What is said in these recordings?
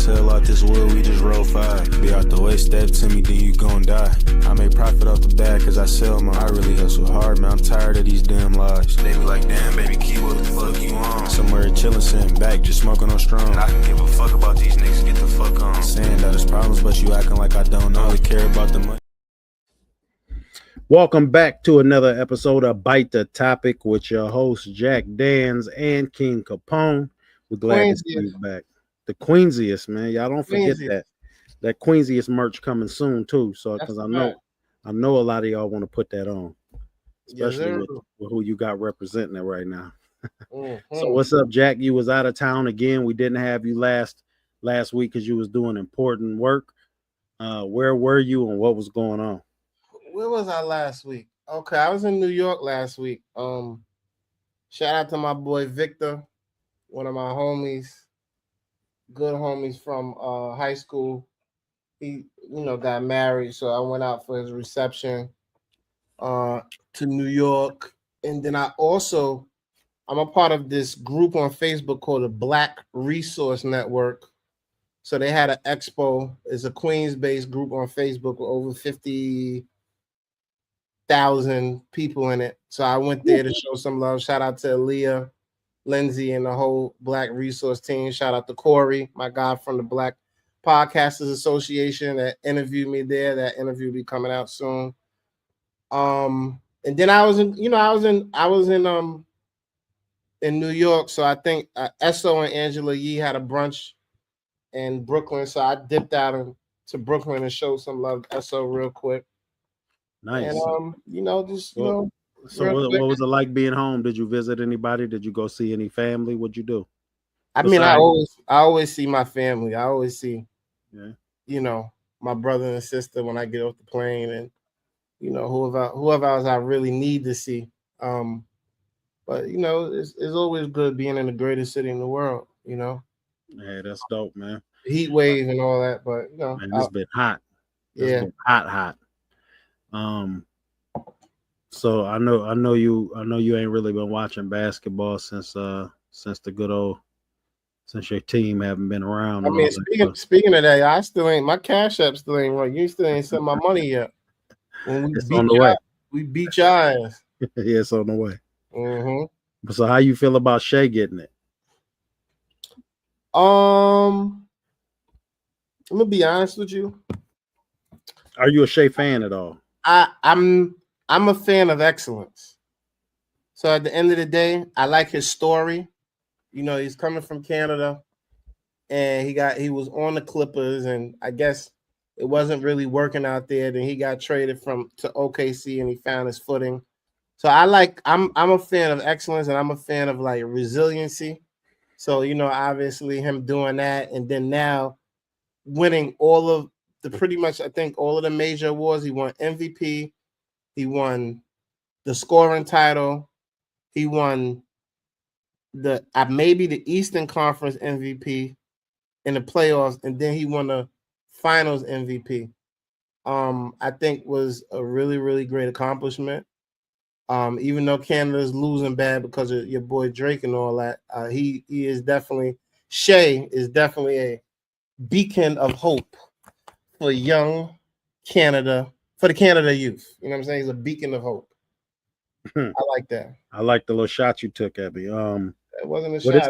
sell out this wood, we just roll 5. Be out the way, step to me, then you gon' die. I make profit off the bag cause I sell mine. I really hustle hard, man, I'm tired of these damn lies. They be like, damn, baby, keep what the fuck you on? Somewhere chillin', sitting back, just smoking on strong. And I can give a fuck about these niggas, get the fuck on. Saying that it's problems, but you acting like I don't only care about the money. Welcome back to another episode of Bite the Topic with your hosts, Jack Dans and King Capone. We're glad to see you back. The Queensiest, man. Y'all don't forget that Queensiest merch coming soon too. So because I know a lot of y'all want to put that on, especially with who you got representing it right now. So what's up, Jack? You was out of town again. We didn't have you last week because you was doing important work. Where were you and what was going on? Where was I last week? Okay, I was in New York last week. Shout out to my boy Victor, one of my homies, good homies from high school. He, got married, so I went out for his reception to New York. And then I'm a part of this group on Facebook called the Black Resource Network. So they had an expo. It's a Queens-based group on Facebook with over 50,000 people in it. So I went there to show some love. Shout out to Aaliyah, Lindsay, and the whole Black Resource team. Shout out to Corey, my guy from the Black Podcasters Association that interviewed me there. That interview will be coming out soon. And then I was in New York. So I think Esso and Angela Yee had a brunch in Brooklyn. So I dipped out to Brooklyn and showed some love to Esso real quick. Nice. And So what was it like being home? Did you visit anybody? Did you go see any family? What'd you do? I always see my family. I always see, my brother and sister when I get off the plane, and whoever else I really need to see. But it's always good being in the greatest city in the world. Yeah, that's dope, man. Heat wave and all that, but man, it's been hot. It's been hot. So I know you ain't really been watching basketball since your team haven't been around. I mean, speaking of that, I still ain't, my Cash App still ain't right. You still ain't sent my money yet. When it's on the way. We beat your ass. Yeah, it's on the way. Mm-hmm. So how you feel about Shea getting it? I'm gonna be honest with you. Are you a Shea fan at all? I'm a fan of excellence. So at the end of the day, I like his story. He's coming from Canada, and he was on the Clippers, and I guess it wasn't really working out there. Then he got traded to OKC, and he found his footing. So I'm a fan of excellence, and I'm a fan of like resiliency. So obviously him doing that, and then now winning all of pretty much I think all of the major awards. He won MVP. He won the scoring title. He won maybe the Eastern Conference MVP in the playoffs, and then he won the Finals MVP. I think was a really, really great accomplishment. Even though Canada's losing bad because of your boy Drake and all that, Shea is definitely a beacon of hope for young Canada, for the Canada youth. You know what I'm saying? He's a beacon of hope. I like that. I like the little shot you took at me. It wasn't a shot. But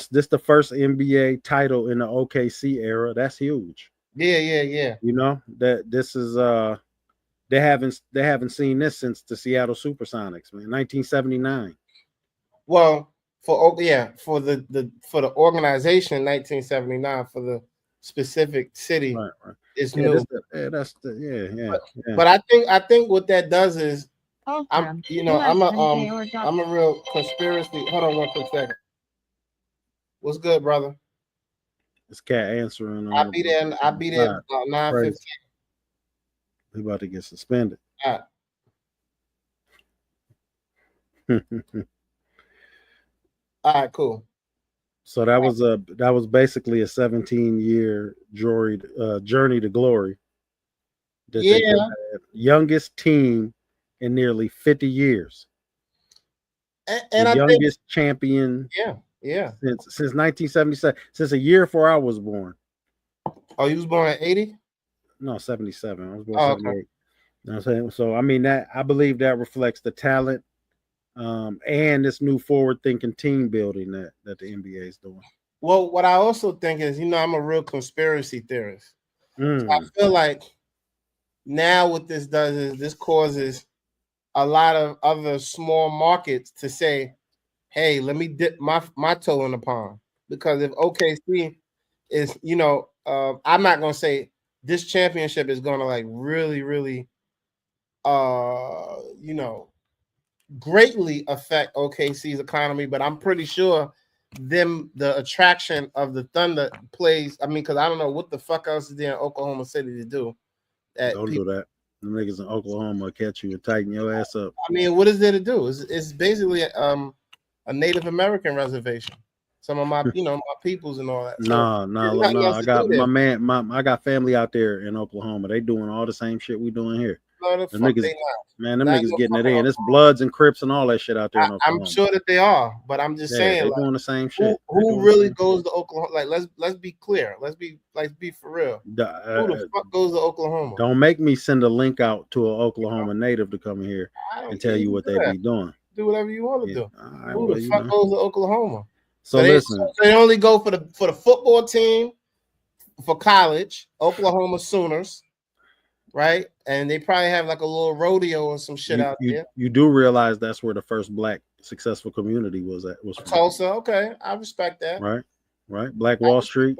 this the first NBA title in the OKC era. That's huge. Yeah. That this is they haven't seen this since the Seattle Supersonics, man, 1979. Well, for the organization in 1979, for the specific city, right. It's new. Yeah. But I think what that does is I'm a real conspiracy. Hold on one quick second. What's good, brother? This cat answering. I'll be there about 9:15. We about to get suspended. All right. All right, cool. So that was basically a 17-year journey to glory. Youngest team in nearly 50 years. And the youngest champion. Yeah. Since 1977, since a year before I was born. Oh, you was born at 80? No, 77. I was born 78. Okay. You know what I'm saying? So I mean that I believe that reflects the talent and this new forward-thinking team building that the NBA is doing. Well, what I also think is, I'm a real conspiracy theorist. So I feel like now what this does is this causes a lot of other small markets to say, hey, let me dip my toe in the pond. Because if OKC is, I'm not going to say this championship is going to like really, really, greatly affect OKC's economy, but I'm pretty sure the attraction of the Thunder plays. I mean, because I don't know what the fuck else is there in Oklahoma City to do. Don't do that. The niggas in Oklahoma will catch you and tighten your ass up. I mean, what is there to do? It's basically a Native American reservation. Some of my, my peoples and all that. No. I got I got family out there in Oklahoma. They doing all the same shit we doing here. No, them niggas getting it in. It's Bloods and Crips and all that shit out there in Oklahoma. I'm sure that they are, but I'm just saying, they doing the same shit. Who really goes to Oklahoma? Like, let's be clear. Let's be for real. Who the fuck goes to Oklahoma? Don't make me send a link out to an Oklahoma native to come here and tell you what they be doing. Do whatever you want to do. Right, who the fuck goes to Oklahoma? So listen, they only go for the football team for college, Oklahoma Sooners. Right, and they probably have like a little rodeo or some shit out there. You do realize that's where the first black successful community was from. Tulsa. Okay, I respect that. Right. Black Wall Street.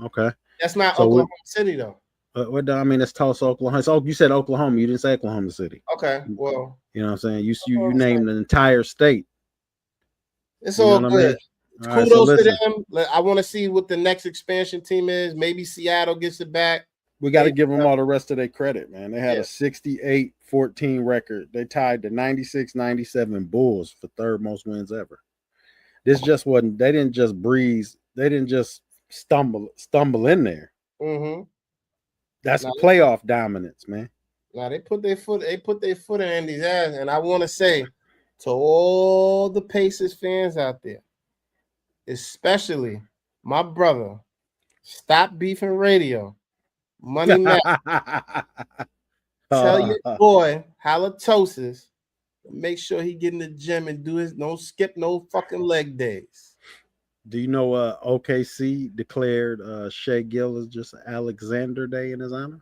Okay, that's not Oklahoma City though. I mean, it's Tulsa, Oklahoma. So you said Oklahoma. You didn't say Oklahoma City. Okay, well, you know what I'm saying. You named an entire state. It's all good. I mean? Kudos to them. I want to see what the next expansion team is. Maybe Seattle gets it back. We got to give them all the rest of their credit, man. They had a 68-14 record. They tied the 96-97 Bulls for third most wins ever. This just wasn't. They didn't just breeze. They didn't just stumble in there. Mm-hmm. That's playoff dominance, man. Now they put their foot in Andy's ass, and I want to say to all the Pacers fans out there, especially my brother, Stop Beefing Radio. Money Mac. Tell your boy halitosis. Make sure he get in the gym and don't skip no fucking leg days. Do you know OKC declared Shea Gilgeous Alexander Day in his honor?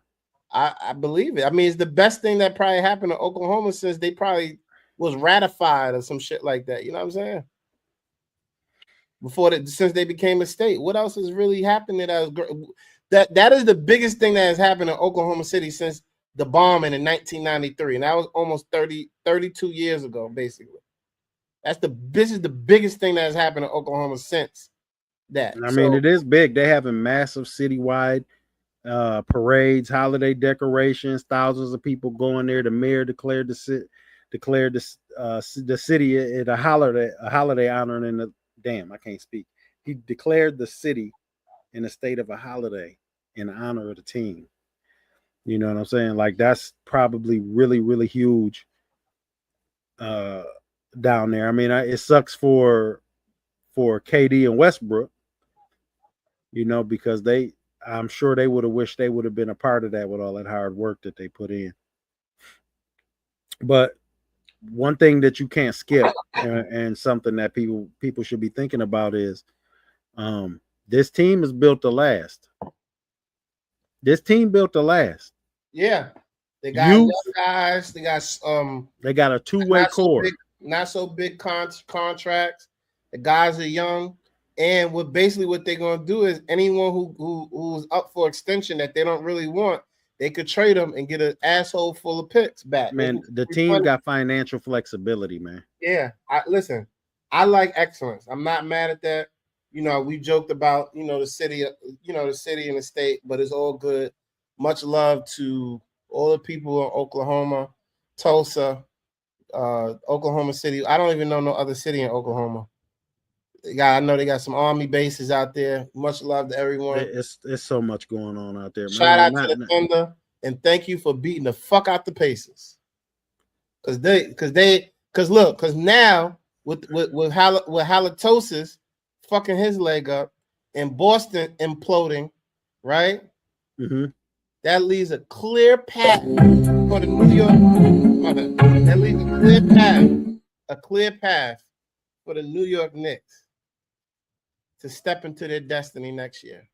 I believe it. I mean, it's the best thing that probably happened to Oklahoma since they probably was ratified or some shit like that. You know what I'm saying? Since they became a state. What else has really happened that was great? That is the biggest thing that has happened in Oklahoma City since the bombing in 1993, and that was almost 32 years ago, basically. This is the biggest thing that has happened in Oklahoma since that. I mean, it is big. They having massive citywide parades, holiday decorations, thousands of people going there. The mayor declared the city at a holiday honoring I can't speak. He declared the city in a state of a holiday in honor of the team. You know what I'm saying? Like, that's probably really, really huge down there. I mean, it sucks for KD and Westbrook, because I'm sure they would have wished they would have been a part of that with all that hard work that they put in. But one thing that you can't skip and something that people should be thinking about is this team is built to last. Yeah. They got young guys. They got a two-way core. Not so big contracts. The guys are young. And what they're gonna do is anyone who's up for extension that they don't really want, they could trade them and get an asshole full of picks back. Man, the team got financial flexibility, man. Yeah. I like excellence. I'm not mad at that. We joked about, the city, the city and the state, but it's all good. Much love to all the people in Oklahoma, Tulsa, Oklahoma City. I don't even know no other city in Oklahoma. I know they got some army bases out there. Much love to everyone. It's so much going on out there. Shout out to the Thunder, and thank you for beating the fuck out the Pacers. Because now with halitosis fucking his leg up and Boston imploding, right? Mm-hmm. That leaves a clear path for the New York. That leaves a clear path for the New York Knicks to step into their destiny next year.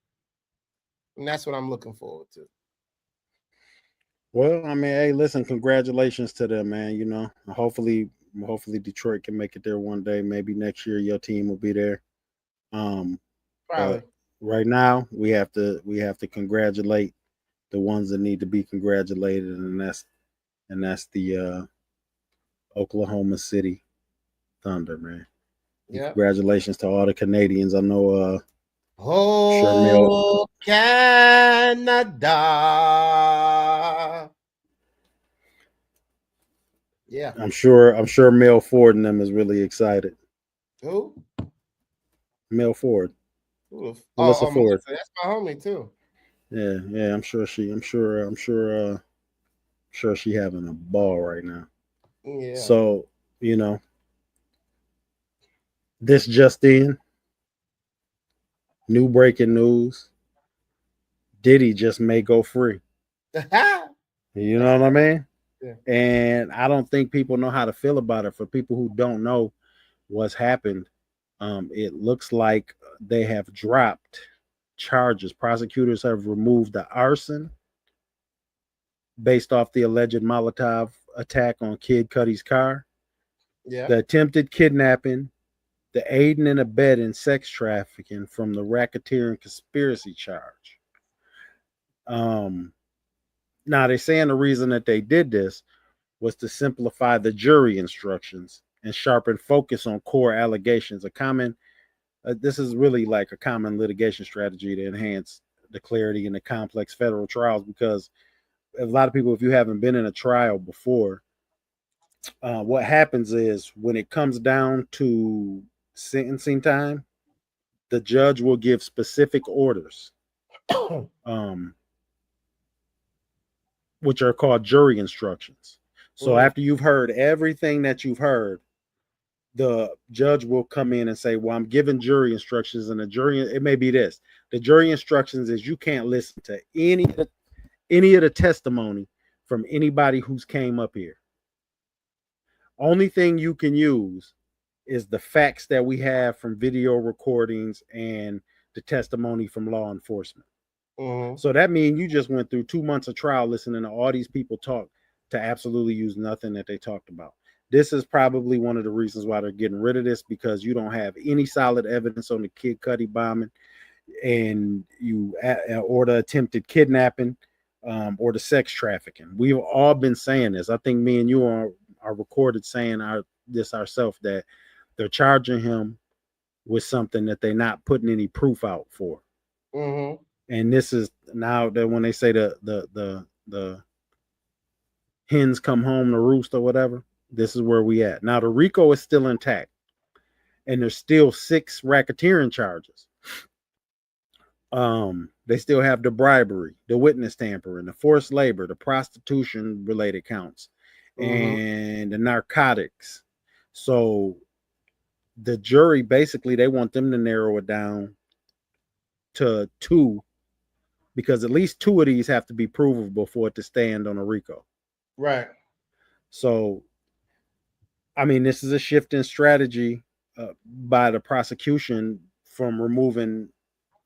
And that's what I'm looking forward to. Well, I mean, hey, listen, congratulations to them, man. You know, hopefully Detroit can make it there one day. Maybe next year your team will be there. Probably. But right now we have to congratulate the ones that need to be congratulated, and that's the Oklahoma City Thunder, man. Yeah. Congratulations to all the Canadians. I know Oh, Canada. Yeah. I'm sure Mel Ford and them is really excited. Who? Mel Ford. Ooh. Melissa Oh, Ford. Melissa. That's my homie too. Yeah. I'm sure she having a ball right now. Yeah. So, you know, this just in, new breaking news. Diddy just may go free. You know what I mean? Yeah. And I don't think people know how to feel about it. For people who don't know what's happened, it looks like they have dropped charges. Prosecutors have removed the arson based off the alleged Molotov attack on Kid Cudi's car, Yeah. the attempted kidnapping, the aiding and abetting sex trafficking from the racketeering conspiracy charge. Now they're saying the reason that they did this was to simplify the jury instructions and sharpen focus on core allegations. This is really like a common litigation strategy to enhance the clarity in the complex federal trials, because a lot of people, if you haven't been in a trial before, what happens is when it comes down to sentencing time, the judge will give specific orders, um, which are called jury instructions. So after you've heard everything that you've heard, the judge will come in and say, well, I'm giving jury instructions, and it may be this. The jury instructions is you can't listen to any of the testimony from anybody who's came up here. Only thing you can use is the facts that we have from video recordings and the testimony from law enforcement. Mm-hmm. So that means you just went through 2 months of trial listening to all these people talk to absolutely use nothing that they talked about. This is probably one of the reasons why they're getting rid of this, because you don't have any solid evidence on the Kid Cudi bombing, and or the attempted kidnapping, or the sex trafficking. We've all been saying this. I think me and you are recorded saying this ourselves, that they're charging him with something that they're not putting any proof out for. Mm-hmm. And this is now that when they say the hens come home to roost or whatever, this is where we at. Now the RICO is still intact, and there's still 6 racketeering charges. They still have the bribery, the witness tampering, the forced labor, the prostitution related counts, and the narcotics. So the jury, basically, they want them to narrow it down to 2, because at least 2 of these have to be provable for it to stand on a RICO. Right. So, I mean, this is a shift in strategy by the prosecution from removing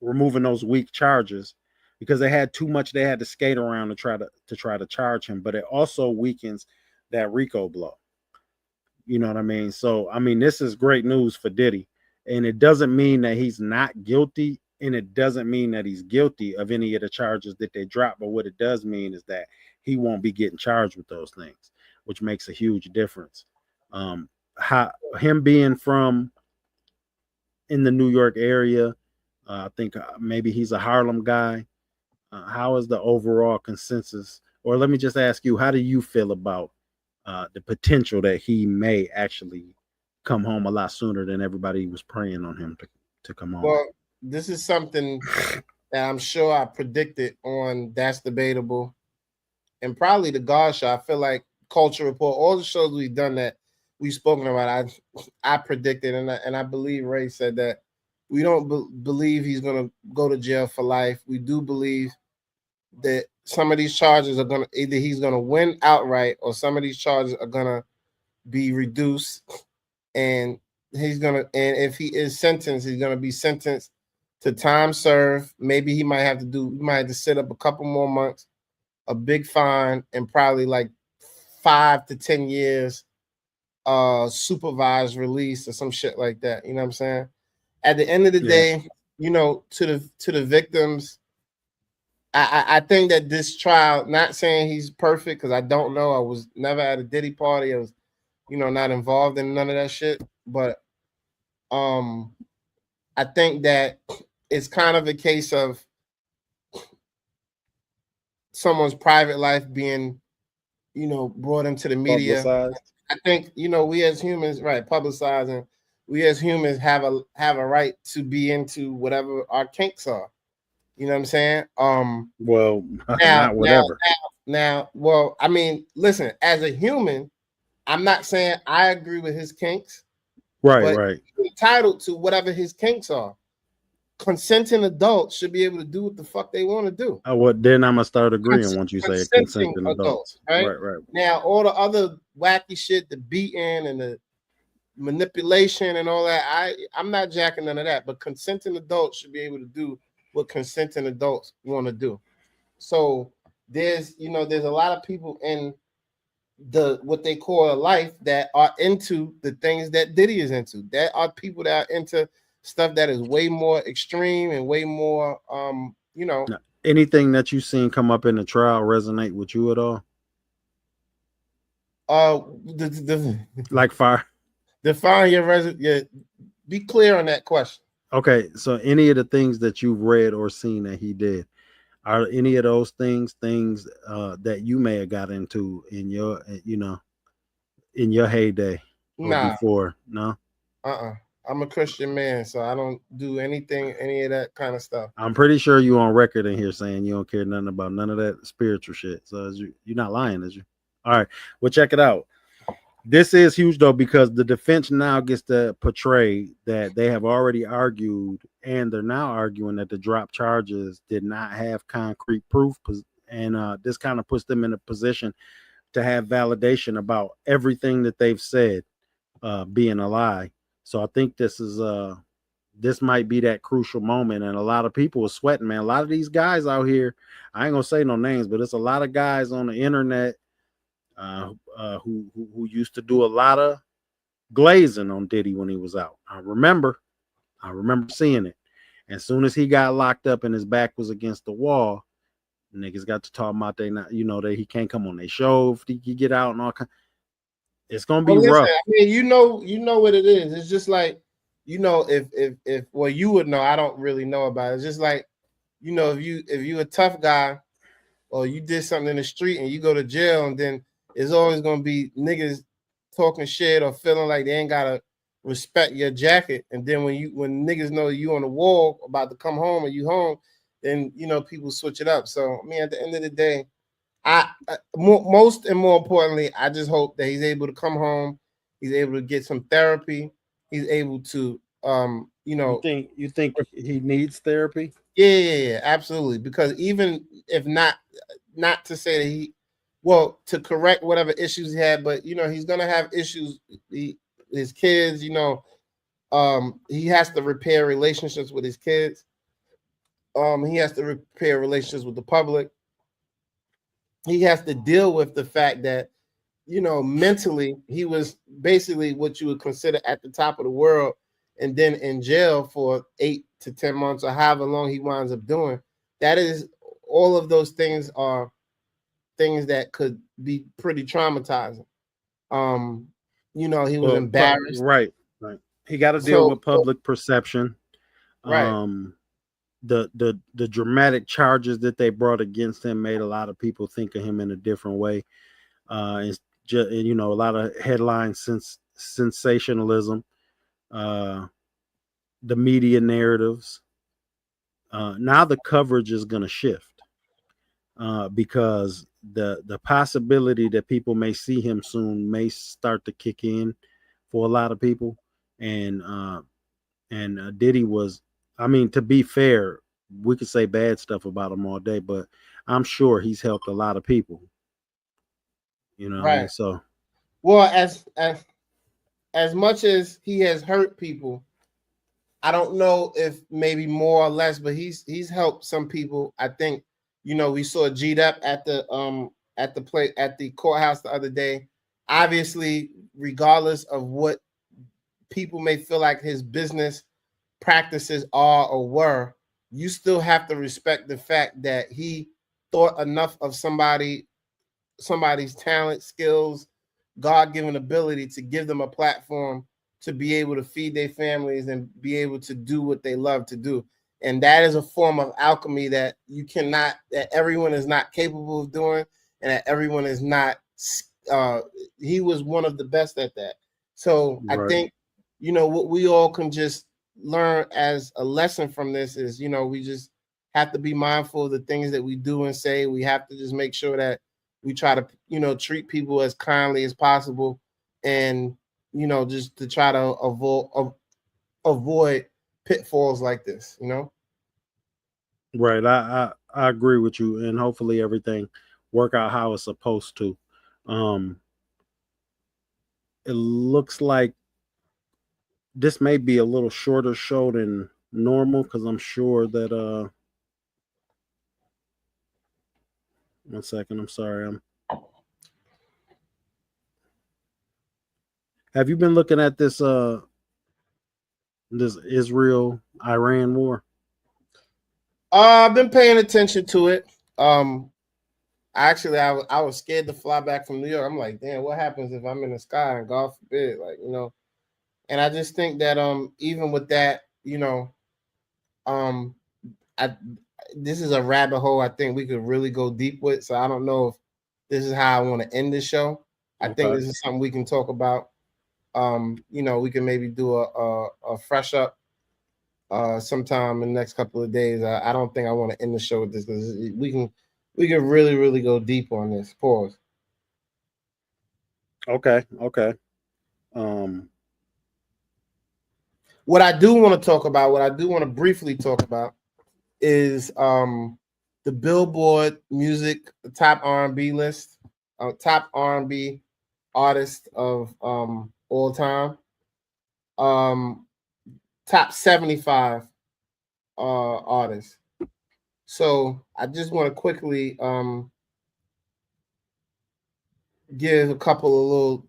those weak charges, because they had too much they had to skate around to try to charge him. But it also weakens that RICO blow. You know what I mean? So, I mean, this is great news for Diddy, and it doesn't mean that he's not guilty, and it doesn't mean that he's guilty of any of the charges that they dropped. But what it does mean is that he won't be getting charged with those things, which makes a huge difference. Him being from in the New York area, I think maybe he's a Harlem guy. How is the overall consensus? Or let me just ask you, how do you feel about the potential that he may actually come home a lot sooner than everybody was praying on him to come home? Well, this is something that I'm sure I predicted on That's Debatable, and probably the God Show. I feel like Culture Report, all the shows we've done that we've spoken about, I predicted, and I believe Ray said that we don't believe he's going to go to jail for life. We do believe that some of these charges are gonna either he's gonna win outright or some of these charges are gonna be reduced, and if he is sentenced, he's gonna be sentenced to time served. Maybe he might have to sit up a couple more months, a big fine, and probably like 5 to 10 years supervised release or some shit like that. You know what I'm saying? At the end of the day, to the victims, I think that this trial, not saying he's perfect because I don't know. I was never at a Diddy party. I was, not involved in none of that shit. But I think that it's kind of a case of someone's private life being, brought into the media. Publicized. I think, we as humans, right, publicizing, we as humans have a right to be into whatever our kinks are. You know what I'm saying? Well, now, not whatever. Well, I mean, listen, as a human, I'm not saying I agree with his kinks. Right. He's entitled to whatever his kinks are. Consenting adults should be able to do what the fuck they want to do. Then I'm gonna start agreeing once you say consenting adults. Right? Right. Now, all the other wacky shit, the beating and the manipulation and all that, I'm not jacking none of that. But consenting adults should be able to do what consenting adults want to do. So there's a lot of people in what they call a life that are into the things that Diddy is into. That are people that are into stuff that is way more extreme and way more Now, anything that you've seen come up in the trial resonate with you at all? Like fire. Define your be clear on that question. Okay, so any of the things that you've read or seen that he did, are any of those things that you may have got into in your in your heyday or before? No. I'm a Christian man, so I don't do any of that kind of stuff. I'm pretty sure you're on record in here saying you don't care nothing about none of that spiritual shit. So you're not lying, is you? All right, well, check it out. This is huge though, because the defense now gets to portray that they have already argued, and they're now arguing that the drop charges did not have concrete proof, and this kind of puts them in a position to have validation about everything that they've said being a lie. So I think this might be that crucial moment, and a lot of people are sweating, man. A lot of these guys out here, I ain't gonna say no names, but it's a lot of guys on the internet who used to do a lot of glazing on Diddy when he was out. I remember seeing it. As soon as he got locked up and his back was against the wall, niggas got to talk about that he can't come on their show if he get out and all kind. It's gonna be rough. I mean, you know what it is. It's just like, if well, you would know. I don't really know about it. It's just like, if you a tough guy, or you did something in the street and you go to jail, and then there's always gonna be niggas talking shit or feeling like they ain't gotta respect your jacket. And then when niggas know you on the wall about to come home and you home, then people switch it up. So I mean, at the end of the day, most and more importantly, I just hope that he's able to come home. He's able to get some therapy. He's able to, You think he needs therapy? Yeah, absolutely. Because even if not to say that to correct whatever issues he had, but he's gonna have issues. His kids, he has to repair relationships with his kids. He has to repair relationships with the public. He has to deal with the fact that, mentally he was basically what you would consider at the top of the world, and then in jail for 8 to 10 months or however long he winds up doing. That is, all of those things are things that could be pretty traumatizing. He was embarrassed. Right. He got to deal with public perception. Right. The dramatic charges that they brought against him made a lot of people think of him in a different way. It's just, a lot of headline sensationalism, the media narratives. Now the coverage is going to shift because the possibility that people may see him soon may start to kick in for a lot of people. And Diddy was, I mean, to be fair, we could say bad stuff about him all day, but I'm sure he's helped a lot of people. You know what I mean? So, well, as much as he has hurt people, I don't know if maybe more or less, but he's helped some people. I think, you know, we saw G'd up at the courthouse the other day. Obviously, regardless of what people may feel like his business practices are or were, you still have to respect the fact that he thought enough of somebody's talent, skills, God-given ability to give them a platform to be able to feed their families and be able to do what they love to do. And that is a form of alchemy that that everyone is not capable of doing, and that everyone is not. He was one of the best at that. So I think, you know, what we all can just learn as a lesson from this is, you know, we just have to be mindful of the things that we do and say. We have to just make sure that we try to, you know, treat people as kindly as possible, and, you know, just to try to avoid pitfalls like this, you know. Right. I agree with you, and hopefully everything work out how it's supposed to. It looks like this may be a little shorter show than normal, because I'm sure that 1 second, I'm sorry. Have you been looking at this Israel-Iran war? I've been paying attention to it. Actually, I was scared to fly back from New York. I'm like, damn, what happens if I'm in the sky and God forbid, like, you know? And I just think that even with that, you know, this is a rabbit hole I think we could really go deep with. So I don't know if this is how I want to end the show. I think this is something we can talk about. You know, we can maybe do a fresh up sometime in the next couple of days. I don't think I want to end the show with this, because we can really, really go deep on this. Pause. Okay. What I do want to talk about, what I do want to briefly talk about, is the Billboard music top R&B list, top R&B artist of all time, top 75 artists. So I just want to quickly give a couple of little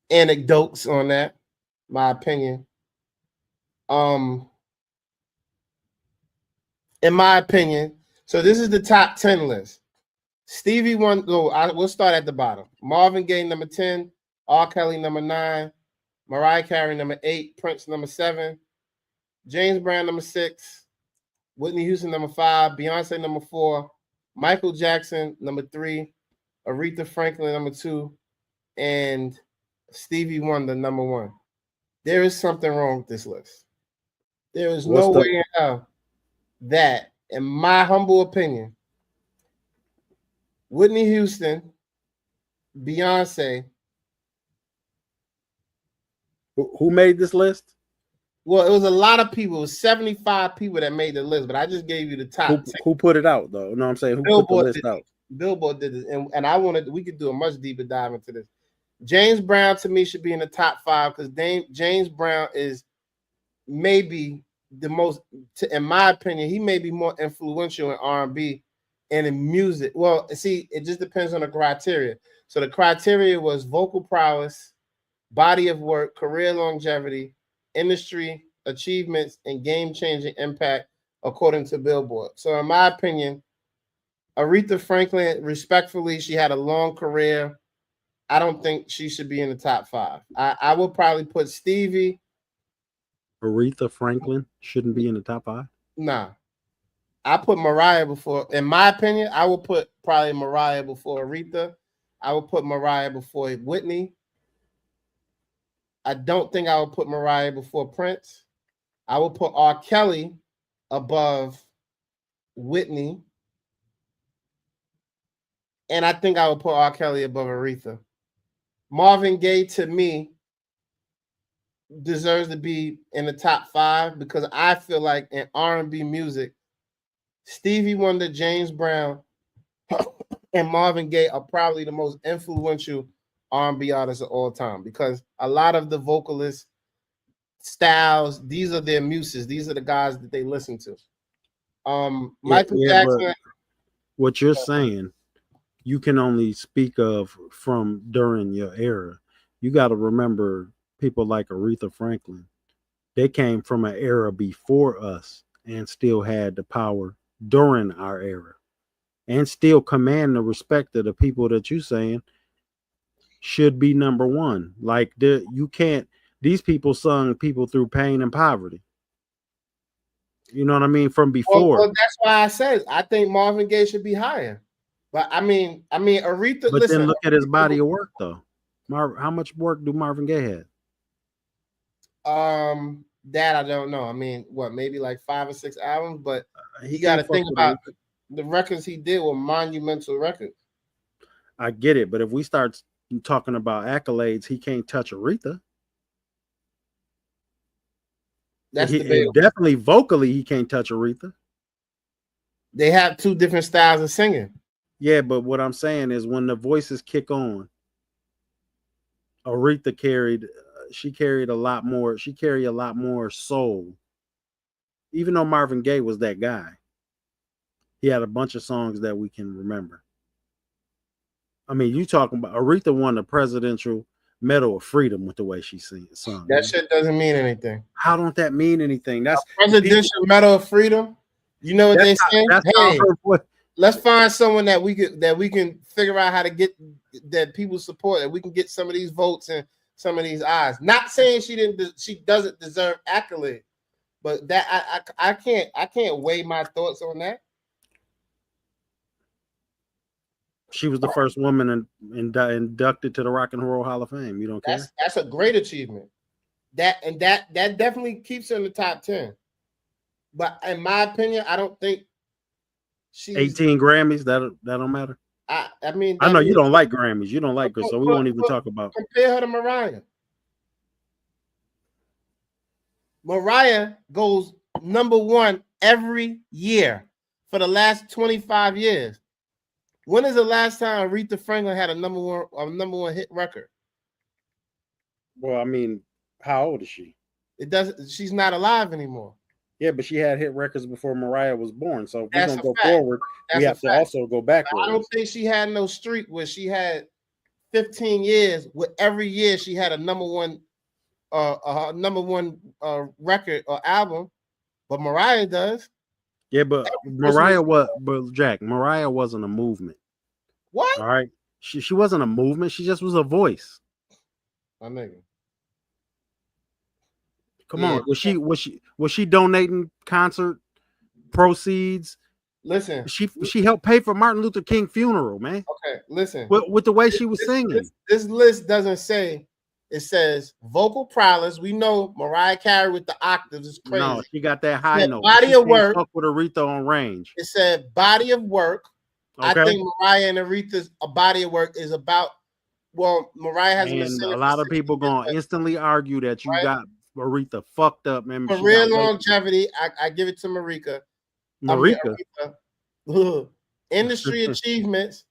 anecdotes on that, my opinion. In my opinion, so this is the top 10 list. Stevie Wonder, we'll start at the bottom. Marvin Gaye, number 10. R. Kelly, number 9. Mariah Carey, number 8. Prince, number 7. James Brown, number 6. Whitney Houston, number 5. Beyonce, number 4. Michael Jackson, number 3. Aretha Franklin, number 2. And Stevie Wonder, number 1. There is something wrong with this list. There is no way in hell that, in my humble opinion, Whitney Houston, Beyonce. Who made this list? Well, it was a lot of people. It was 75 people that made the list, but I just gave you the top 10. Who put it out, though? No, I'm saying, who put the list out? Billboard did it, and we could do a much deeper dive into this. James Brown, to me, should be in the top 5, because James Brown is maybe the most, in my opinion, he may be more influential in R&B and in music. Well, see, it just depends on the criteria. So the criteria was vocal prowess, body of work, career longevity, industry achievements, and game-changing impact, according to Billboard. So in my opinion, Aretha Franklin, respectfully, she had a long career. I don't think she should be in the top 5. I would probably put Stevie. Aretha Franklin shouldn't be in the top 5? Nah. I put Mariah before. In my opinion, I would put probably Mariah before Aretha. I would put Mariah before Whitney. I don't think I would put Mariah before Prince. I would put R. Kelly above Whitney. And I think I would put R. Kelly above Aretha. Marvin Gaye, to me, deserves to be in the top 5, because I feel like in R&B music, Stevie Wonder, James Brown, and Marvin Gaye are probably the most influential R&B artists of all time because a lot of the vocalists styles, these are their muses. These are the guys that they listen to. Michael Jackson. What you're saying, you can only speak of from during your era. You got to remember people like Aretha Franklin. They came from an era before us and still had the power during our era and still command the respect of the people that you saying should be number one. Like you can't, these people sung people through pain and poverty. You know what I mean? From before. Well, that's why I said I think Marvin Gaye should be higher. But I mean, Aretha. But then look at his body of work, though. How much work do Marvin Gaye have? That I don't know. I mean, what, maybe like 5 or 6 albums, but he got to think about the records he did were monumental records. I get it, but if we start talking about accolades, he can't touch Aretha. That's definitely vocally he can't touch Aretha. They have two different styles of singing. Yeah, but what I'm saying is when the voices kick on, Aretha carried a lot more. She carried a lot more soul. Even though Marvin Gaye was that guy, he had a bunch of songs that we can remember. I mean, you talking about Aretha won the Presidential Medal of Freedom with the way she sung. That shit doesn't mean anything. How don't that mean anything? That's a Presidential Medal of Freedom. You know what they say? Hey, let's find someone that we can figure out how to get that people support, that we can get some of these votes and some of these eyes. Not saying she doesn't deserve accolade, but that I can't weigh my thoughts on that. She was the first woman inducted to the Rock and Roll Hall of Fame. You don't care? That's a great achievement. That definitely keeps her in the top 10. But in my opinion, I don't think she's 18 Grammys. That don't matter. I mean, I know you don't like Grammys. You don't like her, so we won't even talk about. Compare her to Mariah. Mariah goes number one every year for the last 25 years. When is the last time Aretha Franklin had a number one hit record? Well, I mean, how old is she? She's not alive anymore. Yeah, but she had hit records before Mariah was born. So if we're gonna go forward, we have to also go backwards. I don't think she had no streak where she had 15 years where every year she had a number one record or album, but Mariah does. Yeah, but Mariah wasn't a movement. What? All right. She wasn't a movement, she just was a voice. My nigga. Come on. Was she donating concert proceeds? Listen. She helped pay for Martin Luther King funeral, man. Okay, listen. With the way she was singing. This list doesn't say. It says vocal prowess. We know Mariah Carey with the octaves is crazy. No, she got that high note. Body of work. Fuck with Aretha on range. It said body of work. Okay. I think Mariah and Aretha's body of work is about. Well, Mariah hasn't been singing. A lot of people gonna instantly argue that you got Aretha fucked up, man. Career longevity. I give it to Marika. Industry achievements.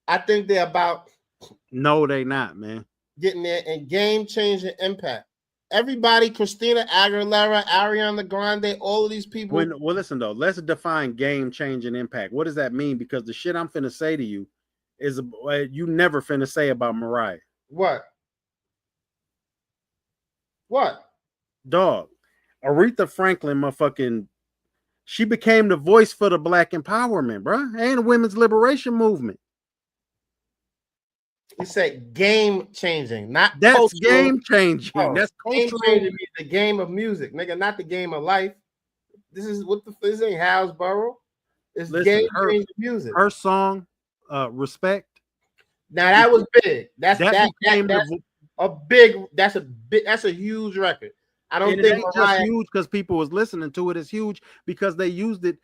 I think they're about. No, they not, man. Getting there and game-changing impact. Everybody, Christina Aguilera, Ariana Grande, all of these people. Well, listen though, let's define game-changing impact. What does that mean? Because the shit I'm finna say to you is you never finna say about Mariah. What? Dog, Aretha Franklin, motherfucking, she became the voice for the Black empowerment, bro, and the women's liberation movement. You said game changing, not that's cultural. Game changing. No, that's game changing. The game of music, nigga, not the game of life. This ain't Halsborough. It's game changing music. Her song, "Respect." Now that was big. That's a huge record. I don't think it's just huge because people was listening to it. It's huge because they used it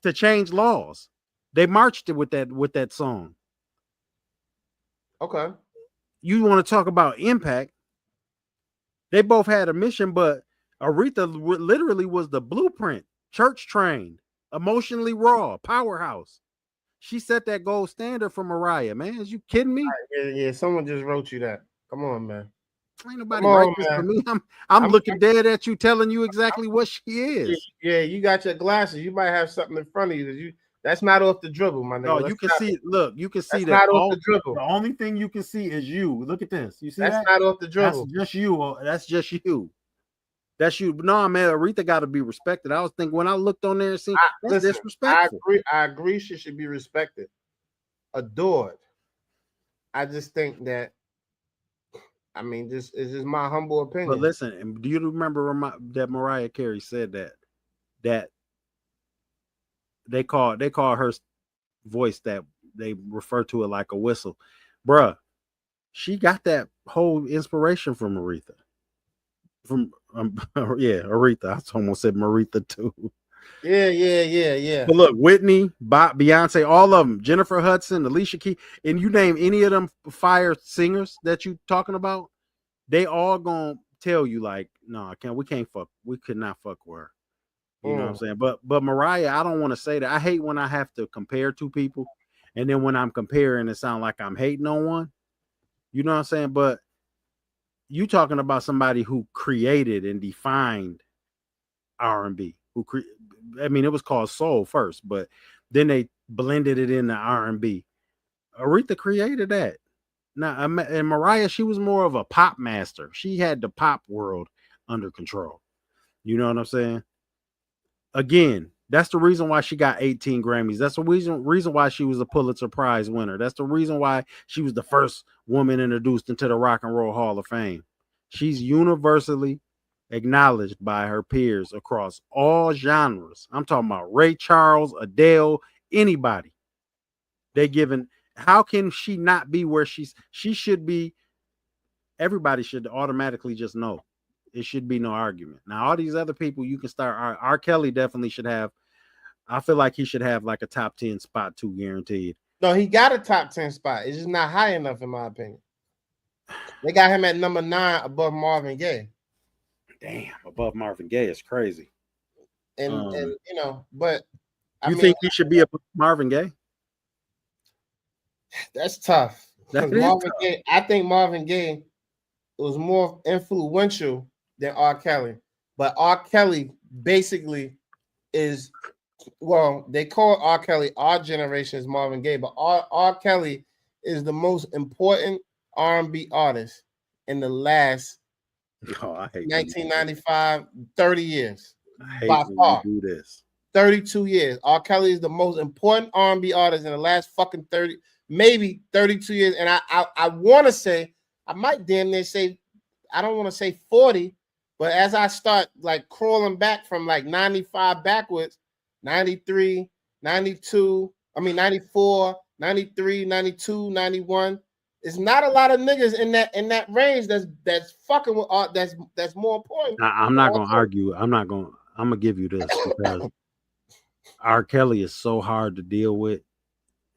to change laws. They marched it with that song. Okay. You want to talk about impact? They both had a mission, but Aretha literally was the blueprint, church trained, emotionally raw, powerhouse. She set that gold standard for Mariah, man. Is you kidding me? Yeah. Someone just wrote you that. Come on, man. Ain't nobody write this for me. I'm looking dead at you, telling you exactly what she is. Yeah, you got your glasses. You might have something in front of you. That's not off the dribble, my nigga. No, you can see. Look, you can see that. Not off the dribble. The only thing you can see is you. Look at this. You see that's that? Not off the dribble. That's just you. That's just you. That's you. No, man, Aretha got to be respected. I was thinking when I looked on there and seen that's disrespectful. I agree. She should be respected, adored. I just think that. I mean, this is just my humble opinion. But listen, do you remember that Mariah Carey said that they call her voice that they refer to it like a whistle, bruh? She got that whole inspiration from Aretha. From Aretha. I almost said Maretha too. Yeah. But look, Whitney, Beyonce, all of them, Jennifer Hudson, Alicia Keys, and you name any of them fire singers that you talking about, they all gonna tell you like, no, we could not fuck with her. You know what I'm saying? But Mariah, I don't want to say that. I hate when I have to compare two people, and then when I'm comparing, it sounds like I'm hating on one. You know what I'm saying? But you talking about somebody who created and defined R&B. I mean, it was called soul first, but then they blended it into R&B. Aretha created that. Now, and Mariah, she was more of a pop master. She had the pop world under control. You know what I'm saying? Again, that's the reason why she got 18 Grammys. That's the reason why she was a Pulitzer Prize winner. That's the reason why she was the first woman introduced into the Rock and Roll Hall of Fame. She's universally acknowledged by her peers across all genres. I'm talking about Ray Charles, Adele, anybody. How can she not be where she should be? Everybody should automatically just know. It should be no argument. Now, all these other people, you can start. R. Kelly definitely should have. I feel like he should have like a top 10 spot too, guaranteed. No, he got a top 10 spot. It's just not high enough, in my opinion. They got him at number 9 above Marvin Gaye. Damn, above Marvin Gaye is crazy. And you know, but you think he should be above Marvin Gaye? That's tough. Marvin Gaye, I think Marvin Gaye was more influential than R. Kelly. But R. Kelly basically is, well, they call R. Kelly our generation's Marvin Gaye, but R. Kelly is the most important R&B artist in the last 1995, 30 years. I hate by far. Do this. 32 years. R. Kelly is the most important R&B artist in the last fucking 30, maybe 32 years. And I want to say, I might damn near say, I don't want to say 40, but as I start like crawling back from like 95 backwards, 93, 92, 94, 93, 92, 91. It's not a lot of niggas in that range that's fucking with art that's more important. I'm not gonna argue. I'm gonna give you this because R. Kelly is so hard to deal with.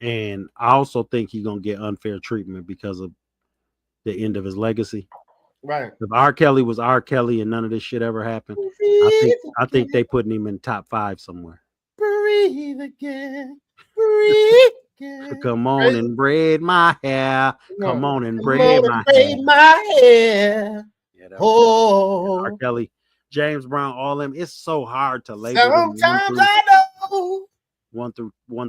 And I also think he's gonna get unfair treatment because of the end of his legacy. Right. If R. Kelly was R. Kelly and none of this shit ever happened, I think they putting him in top 5 somewhere. Breathe again. Breathe again. Come on and braid my hair. Come on and braid my hair. Yeah, R. Kelly, James Brown, all them. It's so hard to label. Sometimes I know. 1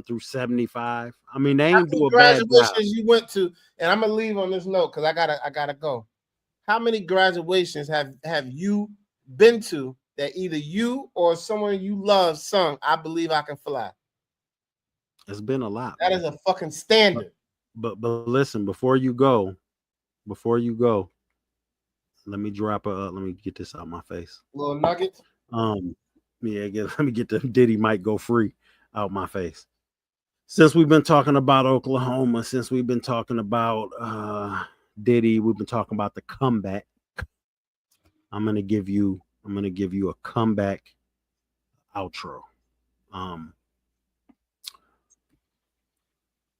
through 75. I mean, they ain't do a bad job. You went to, and I'm gonna leave on this note because I gotta go. How many graduations have you been to that either you or someone you love sung "I Believe I Can Fly"? It's been a lot. That is a fucking standard. But listen, before you go, let me let me get this out my face. Little nuggets. Let me get the Diddy might go free out my face. Since we've been talking about Oklahoma, since we've been talking about Diddy, we've been talking about the comeback. I'm gonna give you a comeback outro.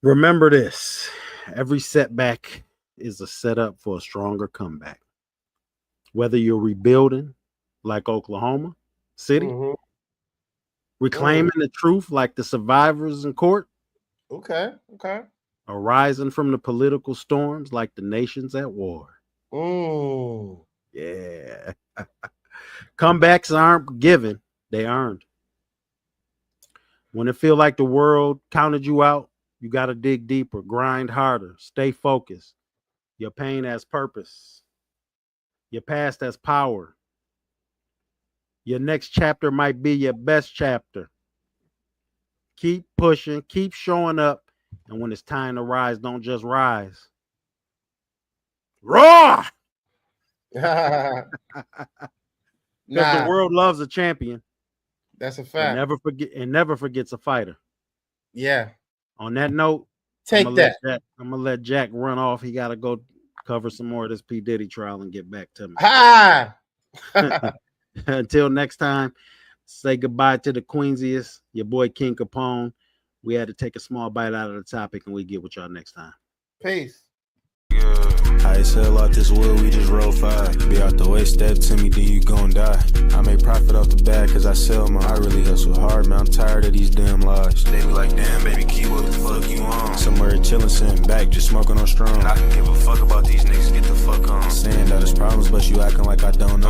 Remember this: every setback is a setup for a stronger comeback. Whether you're rebuilding like Oklahoma City, reclaiming the truth like the survivors in court. Okay. Arising from the political storms like the nations at war. Yeah. Comebacks aren't given, they earned. When it feel like the world counted you out, you got to dig deeper, grind harder, stay focused. Your pain has purpose. Your past has power. Your next chapter might be your best chapter. Keep pushing, keep showing up, and when it's time to rise, don't just rise. Roar! Because the world loves a champion. That's a fact. And never forgets a fighter. Yeah. On that note, I'm gonna let Jack run off. He gotta go cover some more of this P. Diddy trial and get back to me. Until next time, say goodbye to the Queensiest, your boy King Capone. We had to take a small bite out of the topic, and we get with y'all next time. Peace. I sell out this wood, we just roll 5. Be out the way, step to me, then you gon' die. I make profit off the bag cause I sell mine. I really hustle hard, man, I'm tired of these damn lies. They be like, damn, baby, key, what the fuck you on? Somewhere chillin', sitting back, just smoking on strong. And I can give a fuck about these niggas, get the fuck on. Saying that it's problems, but you acting like I don't know.